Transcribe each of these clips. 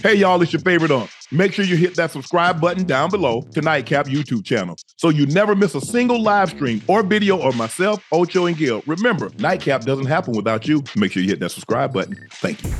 Hey, y'all, it's your favorite Unc. Make sure you hit that subscribe button down below to Nightcap YouTube channel so you never miss a single live stream or video of myself, Ocho, and Gil. Remember, Nightcap doesn't happen without you. Make sure you hit that subscribe button. Thank you.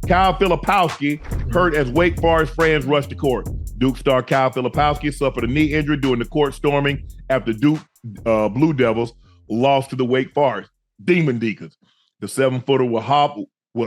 Kyle Filipowski hurt as Wake Forest fans rush to court. Duke star Kyle Filipowski suffered a knee injury during the court storming after Duke Blue Devils lost to the Wake Forest Demon Deacons. The 7-footer was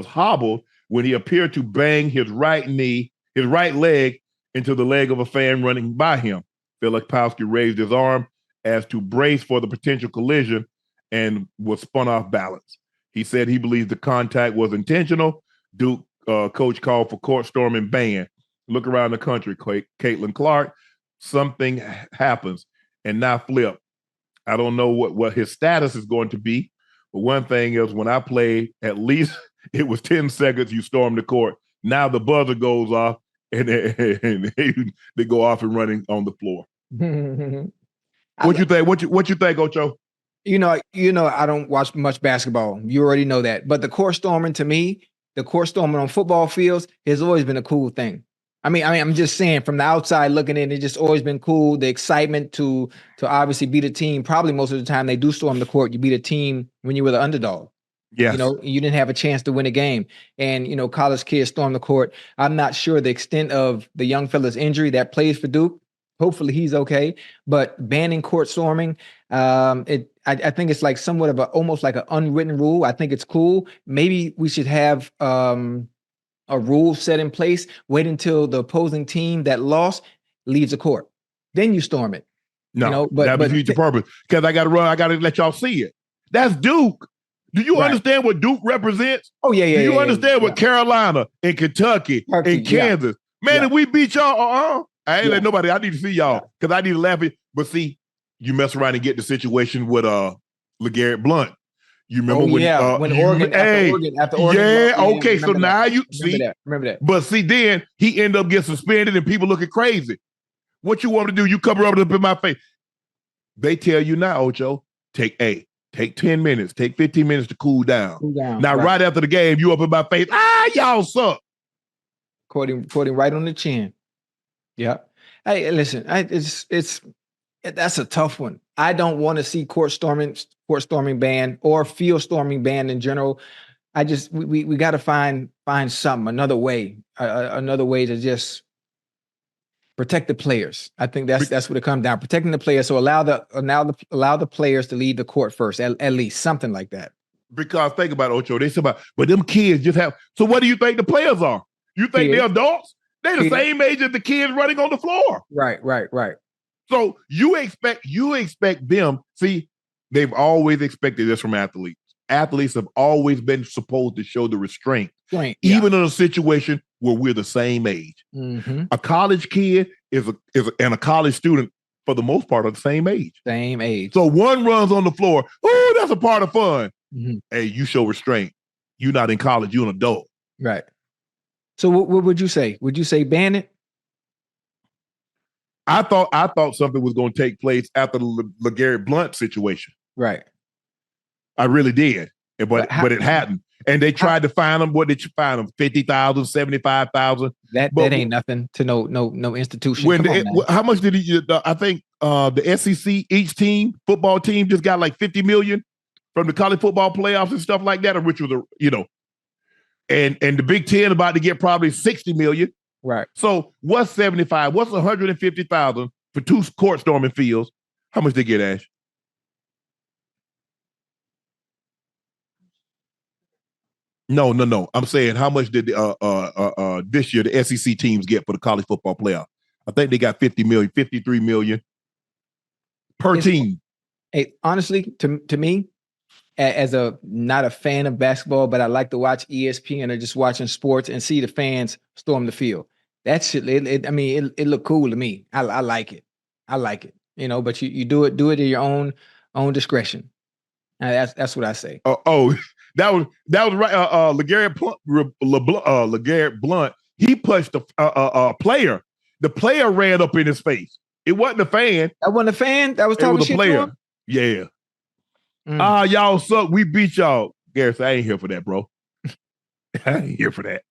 hobbled when he appeared to bang his right leg into the leg of a fan running by him. Filipowski raised his arm as to brace for the potential collision and was spun off balance. He said he believes the contact was intentional. Duke coach called for court storming ban. Look around the country, Caitlin Clark. Something happens. And now Flip. I don't know what his status is going to be. But one thing is, when I played, at least it was 10 seconds you storm the court. Now the buzzer goes off and they go off and running on the floor. What you think? What you think, Ocho? You know, I don't watch much basketball. You already know that. But the court storming, to me, the court storming on football fields has always been a cool thing. I mean, I'm just saying, from the outside looking in, it's just always been cool. The excitement to obviously beat a team. Probably most of the time they do storm the court. You beat a team when you were the underdog. Yes. You know, you didn't have a chance to win a game. And, you know, college kids storm the court. I'm not sure the extent of the young fella's injury that plays for Duke. Hopefully he's okay. But banning court storming, I think it's like somewhat of almost like an unwritten rule. I think it's cool. Maybe we should have a rule set in place. Wait until the opposing team that lost leaves the court. Then you storm it. No, you know, that defeats the purpose. Because I got to let y'all see it. That's Duke. Do you understand what Duke represents? Oh, yeah. Do you understand what Carolina and Kentucky and Kansas? Man, if we beat y'all, I ain't let nobody. I need to see y'all because I need to laugh at. But see, you mess around and get the situation with LeGarrette Blunt. You remember when Oregon after Oregon. Yeah, okay. So now you see. Remember that. But see, then he ended up getting suspended and people looking crazy. What you want to do? You cover up in my face. They tell you now, Ocho, take 10 minutes, take 15 minutes to cool down. Now, right after the game, you up in my face. Y'all suck. Quoting right on the chin. Yeah. Hey, listen, that's a tough one. I don't want to see court storming ban or field storming ban in general. We got to find something, another way to just protect the players. I think that's what it comes down. Protecting the players. So allow the players to leave the court first, at least something like that. Because think about it, Ocho. They say but them kids just have. So what do you think the players are? You think they're adults? They're the same age as the kids running on the floor. Right. So you expect them. See, they've always expected this from athletes. Athletes have always been supposed to show the restraint, even in a situation where we're the same age. Mm-hmm. A college kid and a college student, for the most part, are the same age. Same age. So one runs on the floor. Oh, that's a part of fun. Mm-hmm. Hey, you show restraint. You're not in college. You're an adult. Right. So what would you say? Would you say ban it? I thought something was going to take place after the LeGarrette Blunt situation. Right. I really did, but it hadn't. And they tried to find them. What did you find them? 50,000, 75,000. That ain't nothing to no institution. How much did he? I think the SEC, each football team, just got like 50 million from the college football playoffs and stuff like that, which was and the Big Ten about to get probably 60 million. Right. So what's 75? What's 150,000 for 2 court storming fields? How much they get, Ash? No. I'm saying how much did this year the SEC teams get for the college football playoff? I think they got 50 million, 53 million per team. Hey, honestly, to me, as not a fan of basketball, but I like to watch ESPN or just watching sports and see the fans storm the field. That shit, it looked cool to me. I like it. But you do it at your own discretion. That's what I say. That was right. LeGarrette Blunt. He punched a player. The player ran up in his face. It wasn't a fan. That wasn't a fan. That was talking shit to him? Yeah. Y'all suck. We beat y'all. Garrett, I ain't here for that, bro. I ain't here for that.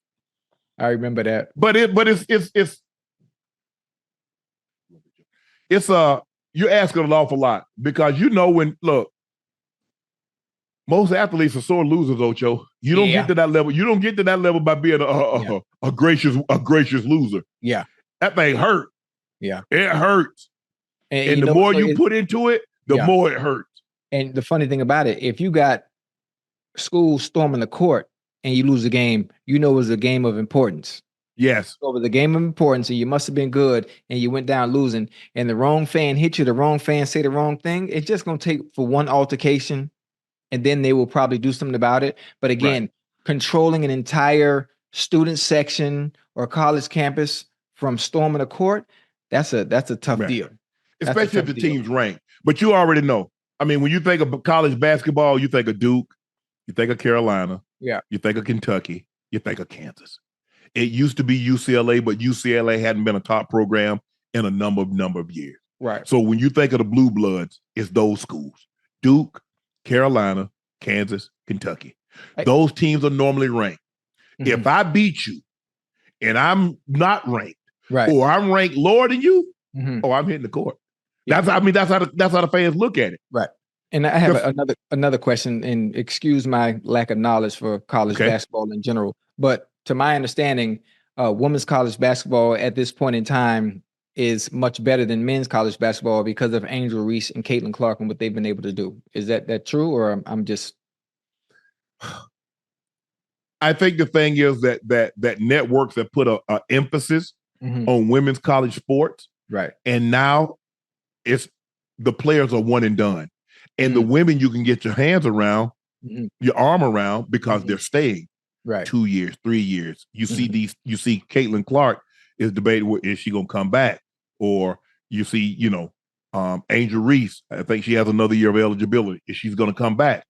I remember that. But you're asking an awful lot because most athletes are sore losers, Ocho. You don't get to that level. You don't get to that level by being a gracious loser. Yeah. That thing hurt. Yeah. It hurts. And the more you put into it, the more it hurts. And the funny thing about it, if you got school storming the court and you lose a game, it was a game of importance. Yes. So it was a game of importance, and you must have been good, and you went down losing, and the wrong fan hit you, the wrong fan say the wrong thing. It's just going to take for one altercation, and then they will probably do something about it. But again, controlling an entire student section or college campus from storming a court, that's a tough deal. Especially if the team's ranked. But you already know. I mean, when you think of college basketball, you think of Duke, you think of Carolina, you think of Kentucky, you think of Kansas. It used to be UCLA, but UCLA hadn't been a top program in a number of years. Right. So when you think of the Blue Bloods, it's those schools. Duke, Carolina, Kansas, Kentucky. Those teams are normally ranked. Mm-hmm. If I beat you and I'm not ranked, or I'm ranked lower than you, I'm hitting the court. Yeah. That's how the fans look at it. Right. And I have another question, and excuse my lack of knowledge for college basketball in general, but to my understanding, women's college basketball at this point in time is much better than men's college basketball because of Angel Reese and Caitlin Clark and what they've been able to do. Is that true, or I'm just? I think the thing is that networks have put a emphasis on women's college sports, right? And now it's the players are one and done, and the women you can get your hands around, your arm around because they're staying. Right. 2 years, 3 years. You see Caitlin Clark is debating, is she going to come back? Or you see, Angel Reese, I think she has another year of eligibility. Is she's going to come back?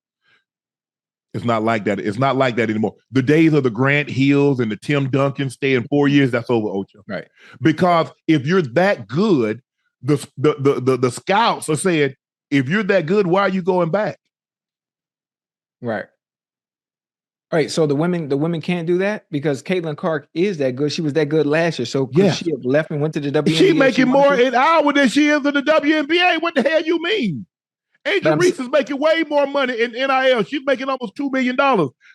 It's not like that. It's not like that anymore. The days of the Grant Hills and the Tim Duncan staying 4 years, that's over, Ocho. Right. Because if you're that good, the scouts are saying, if you're that good, why are you going back? Right. All right, so the women can't do that because Caitlin Clark is that good. She was that good last year. So could she have left and went to the WNBA? She's making more an hour than she is in the WNBA. What the hell you mean? Angel Reese is making way more money in NIL. She's making almost $2 million.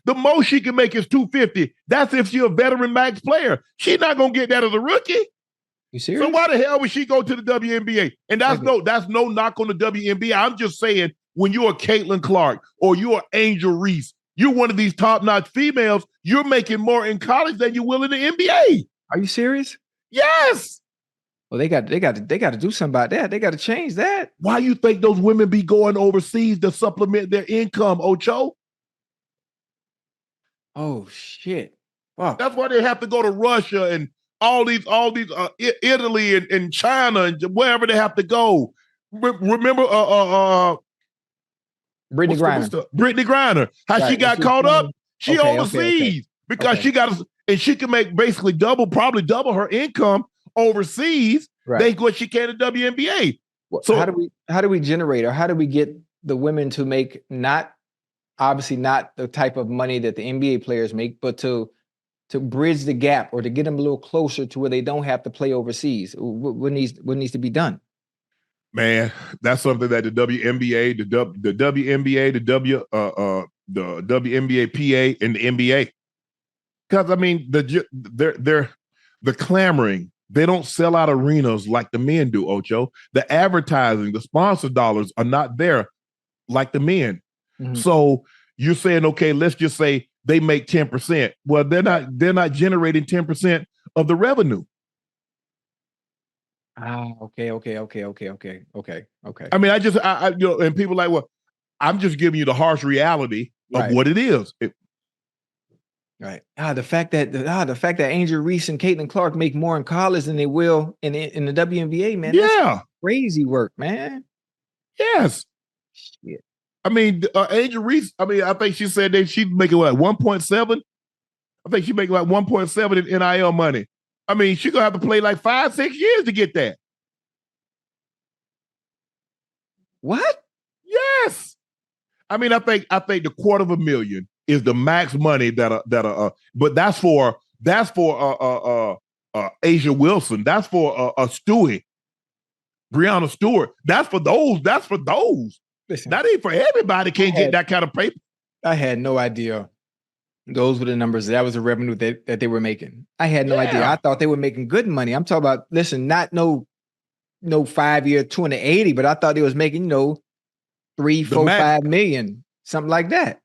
The most she can make is $250. That's if she's a veteran max player. She's not gonna get that as a rookie. You serious? So why the hell would she go to the WNBA? And that's no knock on the WNBA. I'm just saying when you're a Caitlin Clark or you're Angel Reese, you're one of these top-notch females, you're making more in college than you will in the NBA. Are you serious? Yes. Well, they got to do something about that. They got to change that. Why you think those women be going overseas to supplement their income, Ocho? Oh shit! Wow. That's why they have to go to Russia and all these Italy and China and wherever they have to go. Remember, Brittany Griner. How she got caught up? She overseas because she got, and she can make basically probably double her income overseas than what she can in WNBA. So how do we generate, or how do we get the women to make obviously not the type of money that the NBA players make, but to bridge the gap or to get them a little closer to where they don't have to play overseas? What needs to be done? Man, that's something that the WNBA, the WNBA, the WNBA PA, and the NBA. Because I mean, they're clamoring. They don't sell out arenas like the men do, Ocho. The advertising, the sponsor dollars are not there like the men. Mm-hmm. So you're saying, okay, let's just say they make 10%. Well, they're not generating 10% of the revenue. Okay. I mean, I and people are like, well, I'm just giving you the harsh reality of what it is. Right. The fact that Angel Reese and Caitlin Clark make more in college than they will in the WNBA, man. That's crazy work, man. Yes. Shit. I mean, Angel Reese, I mean, I think she said that she's making what, 1.7? I think she's making like 1.7 in NIL money. I mean, she's gonna have to play like 5-6 years to get that. What? Yes. I mean, I think the $250,000 is the max money but that's for Asia Wilson. That's for Stewie, Breonna Stewart. That's for those. Listen, that ain't for everybody. Can't get that kind of paper. I had no idea. Those were the numbers. That was the revenue that they were making. I had no idea. I thought they were making good money. I'm talking about, listen, not no 5-year 280, but I thought they was making, 3, 4, 5 million, something like that.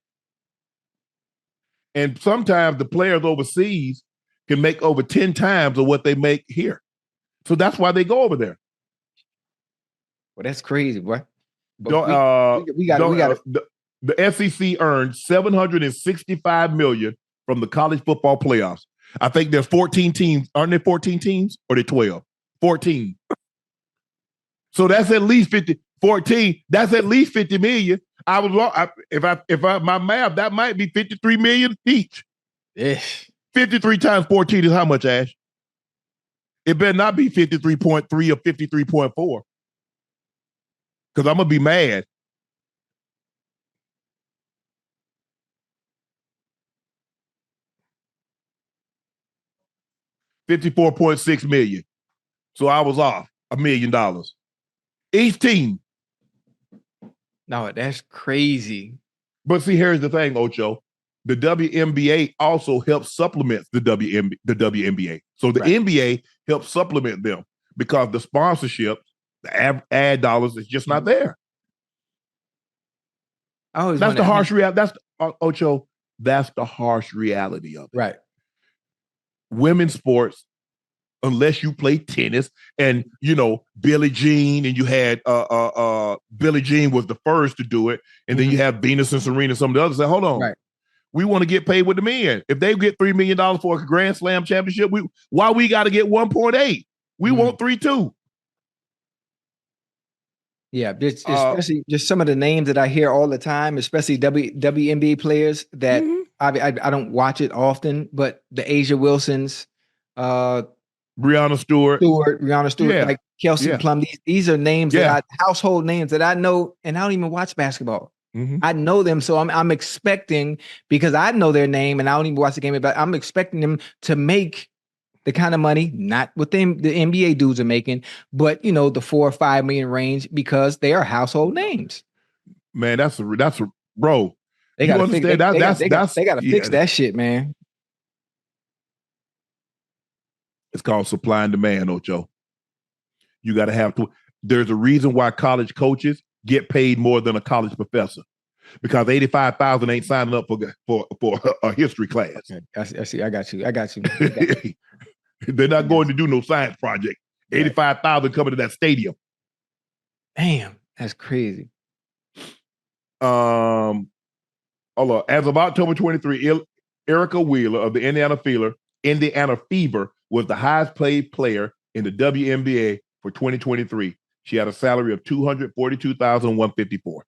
And sometimes the players overseas can make over 10 times of what they make here. So that's why they go over there. Well, that's crazy, boy. The SEC earned $765 million from the college football playoffs. I think there's 14 teams. Aren't there 14 teams? Or are they 12? 14. So that's at least 50. 14. That's at least 50 million. I was wrong. If my math, that might be 53 million each. Ish. 53 times 14 is how much, Ash? It better not be 53.3 or 53.4. Because I'm gonna be mad. $54.6 million. So I was off $1 million. Each team. No, that's crazy. But see, here's the thing, Ocho. The WNBA also helps supplement the WNBA. So the NBA helps supplement them because the sponsorship, the ad dollars is just not there. That's the harsh reality. That's Ocho. That's the harsh reality of it. Right. Women's sports, unless you play tennis, and Billie Jean, and you had Billie Jean was the first to do it, and then you have Venus and Serena. Some of the others say, "Hold on, right. We want to get paid with the men. If they get $3 million for a Grand Slam championship, why we got to get 1.8? We want 3.2." Yeah, especially just some of the names that I hear all the time, especially WNBA players that I don't watch it often, but the Asia Wilsons, Breonna Stewart, like Kelsey Plum. These are names household names that I know, and I don't even watch basketball. I know them, so I'm expecting, because I know their name and I don't even watch the game, but I'm expecting them to make the kind of money, not what the NBA dudes are making, but the 4 or 5 million range, because they are household names. Man, that's bro. They got to fix that shit, man. It's called supply and demand, Ocho. You got to have to. There's a reason why college coaches get paid more than a college professor, because 85,000 ain't signing up for a history class. Okay. I see. I got you. They're not going to do no science project. 85,000 coming to that stadium. Damn, that's crazy. As of October 23, Erica Wheeler of the Indiana Fever was the highest paid player in the WNBA for 2023. She had a salary of $242,154.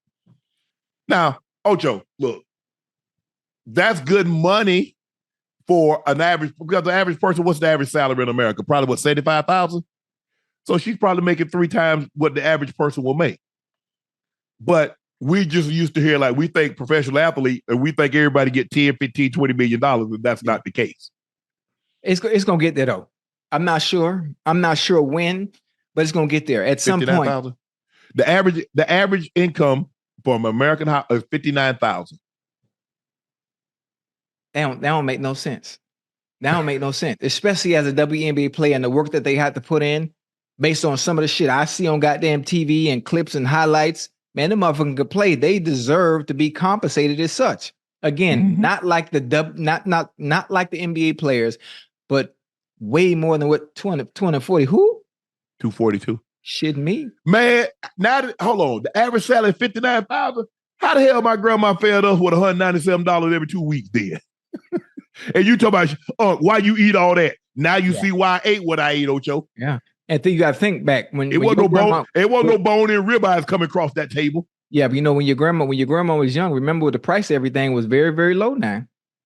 Now, Ocho, look, that's good money for an average, because the average person, what's the average salary in America? Probably what, 75,000? So she's probably making 3 times what the average person will make. But we just used to hear, like, we think professional athlete, and we think everybody get 10, 15, $20 million, and that's not the case. It's going to get there, though. I'm not sure when, but it's going to get there at some point. 000. The average income from American High is 59,000. That don't make no sense. That don't make no sense, especially as a WNBA player and the work that they had to put in based on some of the shit I see on goddamn TV and clips and highlights. Man, the motherfucking could play. They deserve to be compensated as such. Again, not like the not like the NBA players, but way more than what 240. Who? 242. Shit me. Man, hold on. The average salary is 59,000. How the hell my grandma fed us with $197 every 2 weeks then? And you talk about, why you eat all that? Now you see why I ate what I ate, Ocho. Yeah. And then you got to think back when it wasn't no bone and ribeyes coming across that table. Yeah, but when your grandma was young, remember the price of everything was very, very low now.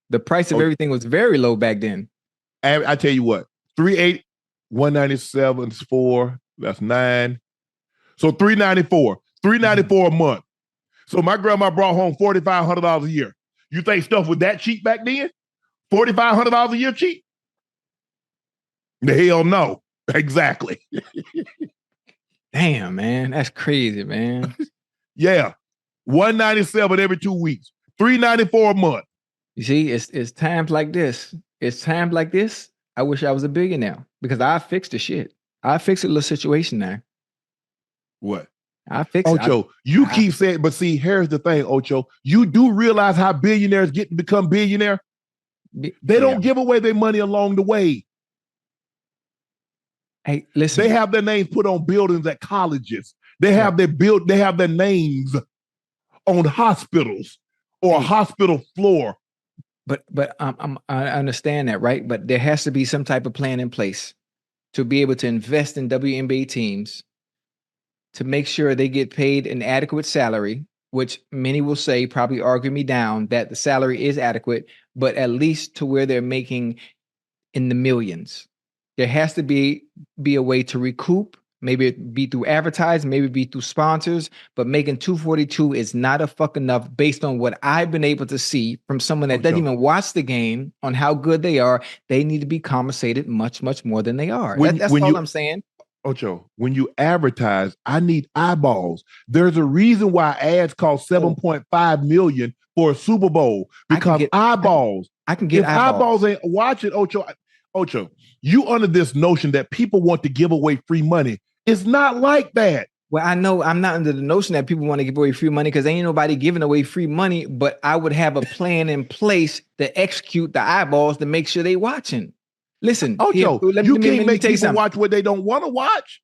The price of everything was very low back then. I tell you what, 380, 197 is 4, that's 9. So $394 a month. So my grandma brought home $4,500 a year. You think stuff was that cheap back then? $4,500 a year cheap? The hell no. Exactly. Damn, man. That's crazy, man. Yeah. $197 every 2 weeks. $394 a month. You see, it's times like this. It's times like this. I wish I was a billionaire because I fixed the shit. I fixed a little situation now. What? I fixed it. Ocho, you keep saying, but see, here's the thing, Ocho. You do realize how billionaires get to become billionaire? They don't give away their money along the way. Hey, listen. They have their names put on buildings at colleges. They have their names on hospitals or a hospital floor. But I understand that, right? But there has to be some type of plan in place to be able to invest in WNBA teams, to make sure they get paid an adequate salary, which many will say, probably argue me down, that the salary is adequate, but at least to where they're making in the millions. There has to be a way to recoup. Maybe it be through advertising, maybe it be through sponsors, but making 242 is not a fuck enough based on what I've been able to see from someone that doesn't even watch the game on how good they are. They need to be compensated much, much more than they are. That's all I'm saying. Ocho, when you advertise, I need eyeballs. There's a reason why ads cost $7.5 million for a Super Bowl, because eyeballs. I can get eyeballs ain't watching, Ocho, you under this notion that people want to give away free money. It's not like that. Well, I know I'm not under the notion that people want to give away free money because ain't nobody giving away free money, but I would have a plan in place to execute the eyeballs to make sure they watching. Listen, Ocho, you can't make people watch what they don't want to watch.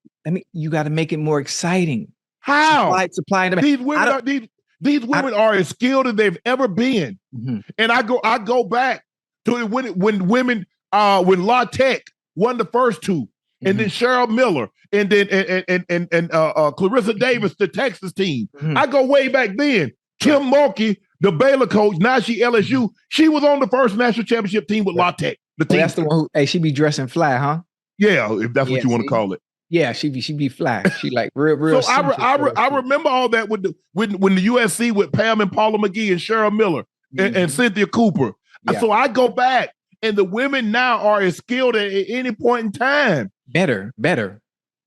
You got to make it more exciting. How? Supply and demand. These women are as skilled as they've ever been. Mm-hmm. And I go back to when women when La Tech won the first two, and then Cheryl Miller, and then and Clarissa Davis, the Texas team. Mm-hmm. I go way back then. Kim Mulkey, the Baylor coach, now she LSU. She was on the first national championship team with La Tech. That's the one who, she be dressing fly, huh? Yeah, if that's what you want to call it. Yeah, she be fly. She like real. So I remember all that when the USC with Pam and Paula McGee and Cheryl Miller and Cynthia Cooper. Yeah. So I go back, and the women now are as skilled at any point in time. Better. They're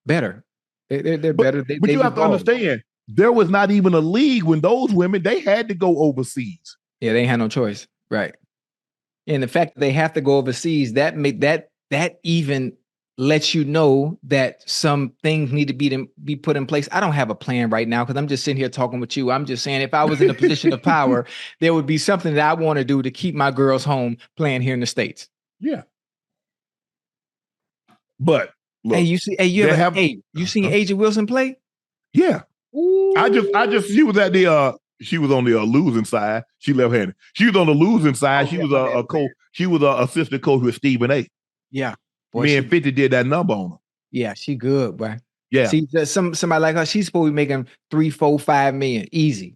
better. But you have to understand, there was not even a league when those women, they had to go overseas. Yeah, they had no choice, right? And the fact that they have to go overseas, that even lets you know that some things need to be put in place. I don't have a plan right now because I'm just sitting here talking with you. I'm just saying, if I was in a position of power, there would be something that I want to do to keep my girls home playing here in the States. Yeah. But look, you seen Aja Wilson play? Yeah. Ooh. I just she was at the she was on the losing side. She left-handed. She was on the losing side. She was a coach. She was an assistant coach with Stephen A. Yeah. Boy, me and 50 did that number on her. Yeah, she good, boy. Yeah. See, somebody like her, she's supposed to be making $3, $4, $5 million easy.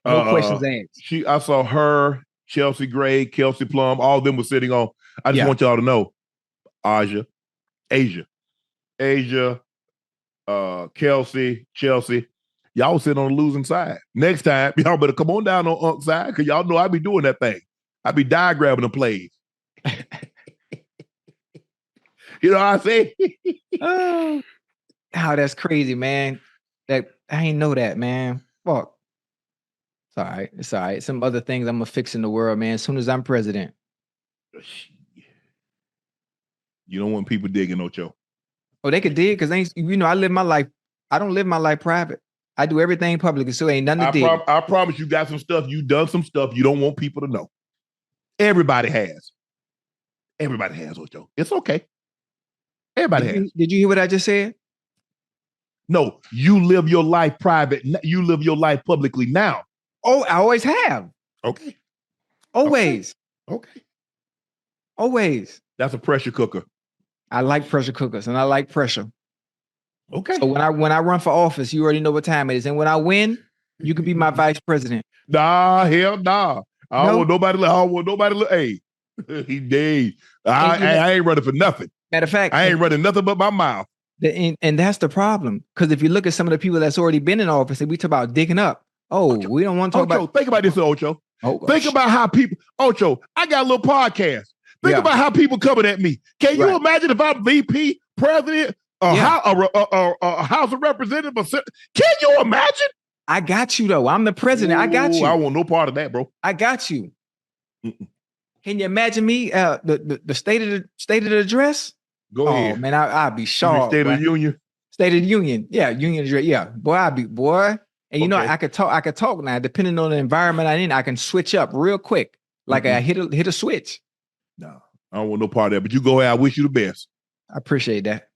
No questions asked. I saw her, Chelsea Gray, Kelsey Plum, all of them were sitting on. I just want y'all to know, Asia, Kelsey, Chelsea. Y'all sit on the losing side. Next time, y'all better come on down on Unc's side, because y'all know I be doing that thing. I be diagramming the plays. You know what I say? Oh, that's crazy, man. That I ain't know that, man. Fuck. It's all right. Some other things I'm gonna fix in the world, man. As soon as I'm president. You don't want people digging, Ocho. Oh, they could dig because I live my life. I don't live my life private. I do everything public, so ain't nothing to dig. I promise you got some stuff. You done some stuff you don't want people to know. Everybody has. Everybody has, Ocho. It's okay. Everybody has. Did you hear what I just said? No, you live your life private. You live your life publicly now. Oh, I always have. Okay. Always. Okay. Always. That's a pressure cooker. I like pressure cookers and I like pressure. Okay. So when I run for office, you already know what time it is. And when I win, you can be my vice president. Nah, hell nah. I don't want nobody. Hey, he did. I ain't running for nothing. Matter of fact, I ain't running nothing but my mouth. And that's the problem. Because if you look at some of the people that's already been in office, and we talk about digging up. Oh, we don't want to talk about. Think about this, Ocho. Oh, Think about how people, Ocho, I got a little podcast. Think about how people coming at me. Can you imagine if I'm VP, president, or House of Representatives? Can you imagine? I got you, though. I'm the president. I got you. I want no part of that, bro. I got you. Can you imagine me, the state of the address? Go ahead. Oh, man, I'd be shocked. State of the Union? State of the Union. Yeah, Union address. Yeah. Boy. And you know, I could talk now. Depending on the environment I'm in, I can switch up real quick. Like I hit a switch. No, I don't want no part of that. But you go ahead. I wish you the best. I appreciate that.